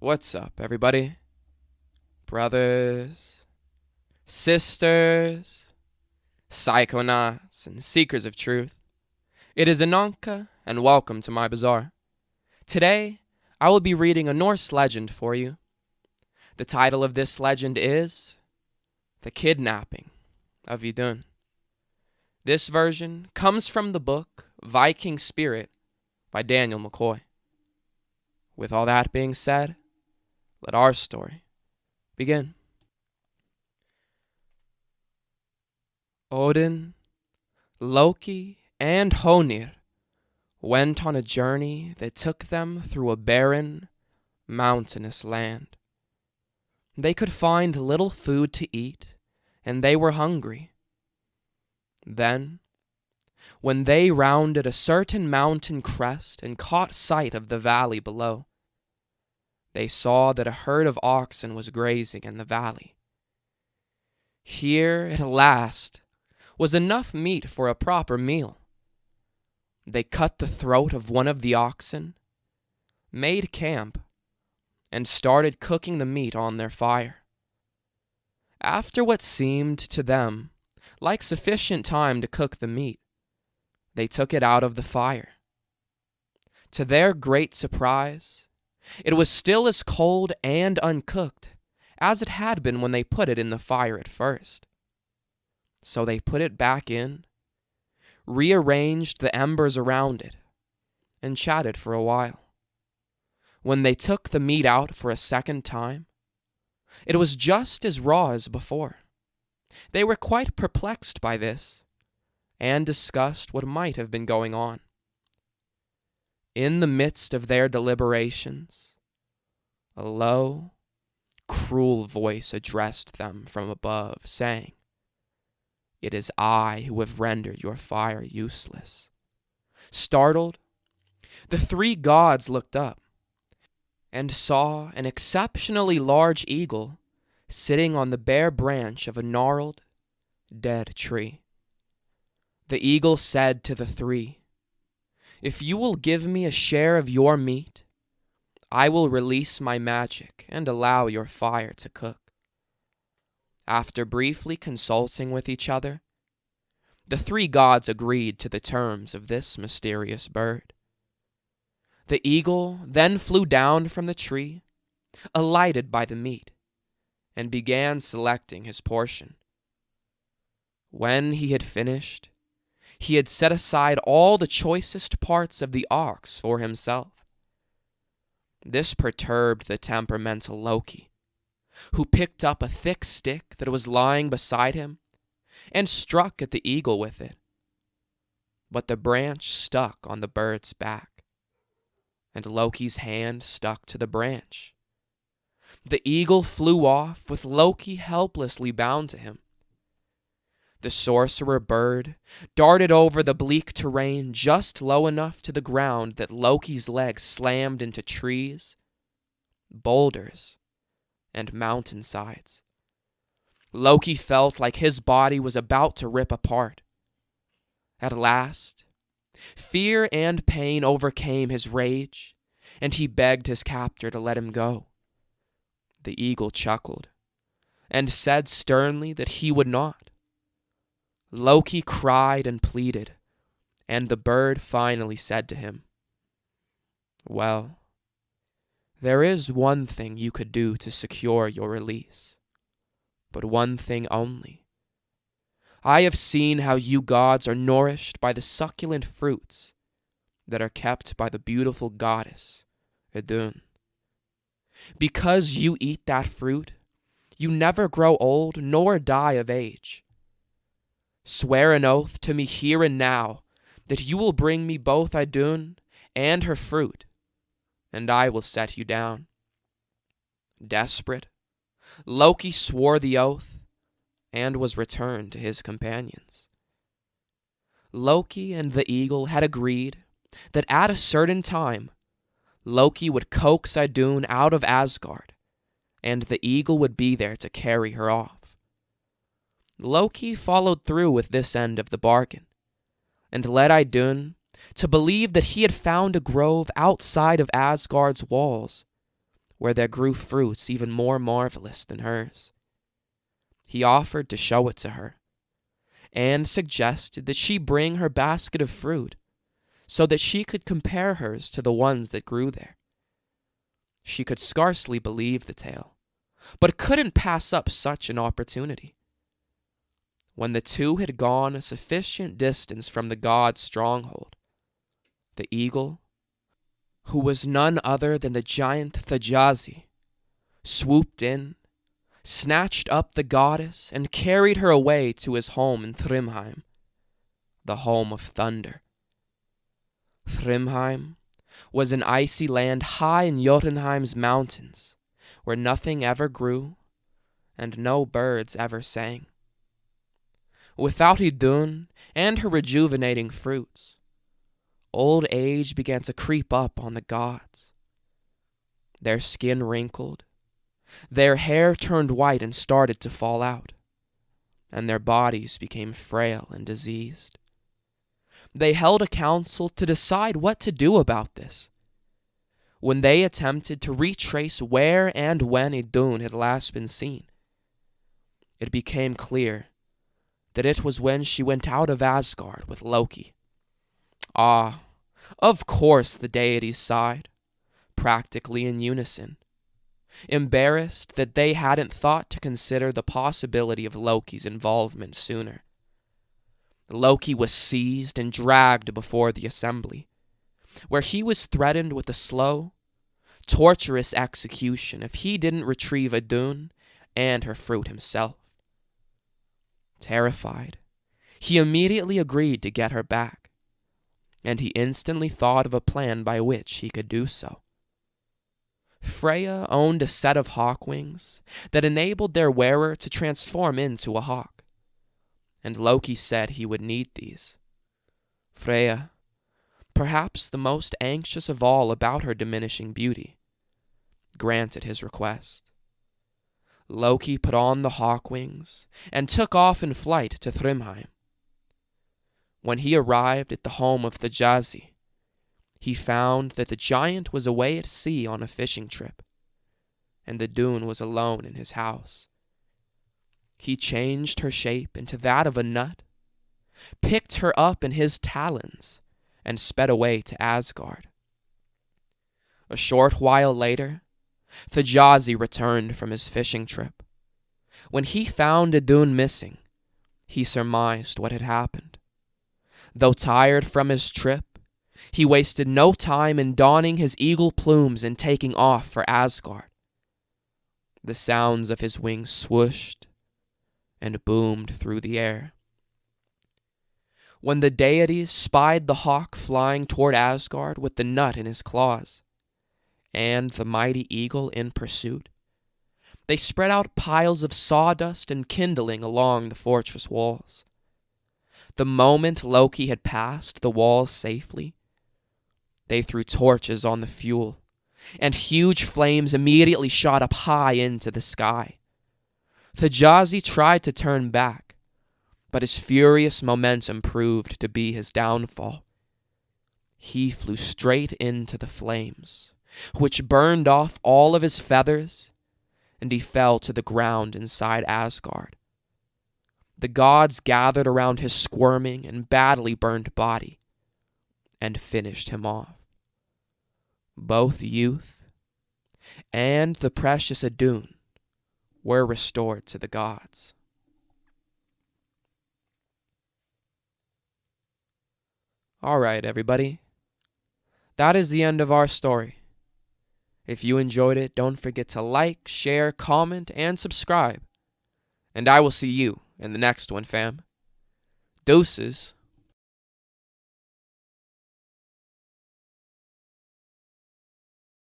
What's up, everybody? Brothers, sisters, psychonauts, and seekers of truth. It is Ananka, and welcome to my bazaar. Today, I will be reading a Norse legend for you. The title of this legend is The Kidnapping of Idun. This version comes from the book Viking Spirit by Daniel McCoy. With all that being said, let our story begin. Odin, Loki, and Honir went on a journey that took them through a barren, mountainous land. They could find little food to eat, and they were hungry. Then, when they rounded a certain mountain crest and caught sight of the valley below, they saw that a herd of oxen was grazing in the valley. Here, at last, was enough meat for a proper meal. They cut the throat of one of the oxen, made camp, and started cooking the meat on their fire. After what seemed to them like sufficient time to cook the meat, they took it out of the fire. To their great surprise, it was still as cold and uncooked as it had been when they put it in the fire at first. So they put it back in, rearranged the embers around it, and chatted for a while. When they took the meat out for a second time, it was just as raw as before. They were quite perplexed by this, and discussed what might have been going on. In the midst of their deliberations, a low, cruel voice addressed them from above, saying, "It is I who have rendered your fire useless." Startled, the three gods looked up and saw an exceptionally large eagle sitting on the bare branch of a gnarled, dead tree. The eagle said to the three, "If you will give me a share of your meat, I will release my magic and allow your fire to cook." After briefly consulting with each other, the three gods agreed to the terms of this mysterious bird. The eagle then flew down from the tree, alighted by the meat, and began selecting his portion. When he had finished, he had set aside all the choicest parts of the ox for himself. This perturbed the temperamental Loki, who picked up a thick stick that was lying beside him and struck at the eagle with it. But the branch stuck on the bird's back, and Loki's hand stuck to the branch. The eagle flew off with Loki helplessly bound to him. The sorcerer bird darted over the bleak terrain just low enough to the ground that Loki's legs slammed into trees, boulders, and mountainsides. Loki felt like his body was about to rip apart. At last, fear and pain overcame his rage, and he begged his captor to let him go. The eagle chuckled and said sternly that he would not. Loki cried and pleaded, and the bird finally said to him, "Well, there is one thing you could do to secure your release, but one thing only. I have seen how you gods are nourished by the succulent fruits that are kept by the beautiful goddess, Idun. Because you eat that fruit, you never grow old nor die of age. Swear an oath to me here and now that you will bring me both Idun and her fruit, and I will set you down." Desperate, Loki swore the oath and was returned to his companions. Loki and the eagle had agreed that at a certain time, Loki would coax Idun out of Asgard, and the eagle would be there to carry her off. Loki followed through with this end of the bargain, and led Idun to believe that he had found a grove outside of Asgard's walls, where there grew fruits even more marvelous than hers. He offered to show it to her, and suggested that she bring her basket of fruit so that she could compare hers to the ones that grew there. She could scarcely believe the tale, but couldn't pass up such an opportunity. When the two had gone a sufficient distance from the god's stronghold, the eagle, who was none other than the giant Thajazi, swooped in, snatched up the goddess, and carried her away to his home in Thrymheim, the home of thunder. Thrymheim was an icy land high in Jotunheim's mountains, where nothing ever grew and no birds ever sang. Without Idun and her rejuvenating fruits, old age began to creep up on the gods. Their skin wrinkled, their hair turned white and started to fall out, and their bodies became frail and diseased. They held a council to decide what to do about this. When they attempted to retrace where and when Idun had last been seen, it became clear that it was when she went out of Asgard with Loki. Ah, of course the deities sighed, practically in unison, embarrassed that they hadn't thought to consider the possibility of Loki's involvement sooner. Loki was seized and dragged before the assembly, where he was threatened with a slow, torturous execution if he didn't retrieve Idun and her fruit himself. Terrified, he immediately agreed to get her back, and he instantly thought of a plan by which he could do so. Freya owned a set of hawk wings that enabled their wearer to transform into a hawk, and Loki said he would need these. Freya, perhaps the most anxious of all about her diminishing beauty, granted his request. Loki put on the hawk wings and took off in flight to Thrymheim. When he arrived at the home of the Thajazi, he found that the giant was away at sea on a fishing trip, and Idun was alone in his house. He changed her shape into that of a nut, picked her up in his talons, and sped away to Asgard. A short while later, Thajazi returned from his fishing trip. When he found Idun missing, he surmised what had happened. Though tired from his trip, he wasted no time in donning his eagle plumes and taking off for Asgard. The sounds of his wings swooshed and boomed through the air. When the deities spied the hawk flying toward Asgard with the nut in his claws, and the mighty eagle in pursuit, they spread out piles of sawdust and kindling along the fortress walls. The moment Loki had passed the walls safely, they threw torches on the fuel, and huge flames immediately shot up high into the sky. Thajazi tried to turn back, but his furious momentum proved to be his downfall. He flew straight into the flames, which burned off all of his feathers, and he fell to the ground inside Asgard. The gods gathered around his squirming and badly burned body and finished him off. Both youth and the precious Idun were restored to the gods. All right, everybody. That is the end of our story. If you enjoyed it, don't forget to like, share, comment, and subscribe. And I will see you in the next one, fam. Deuces.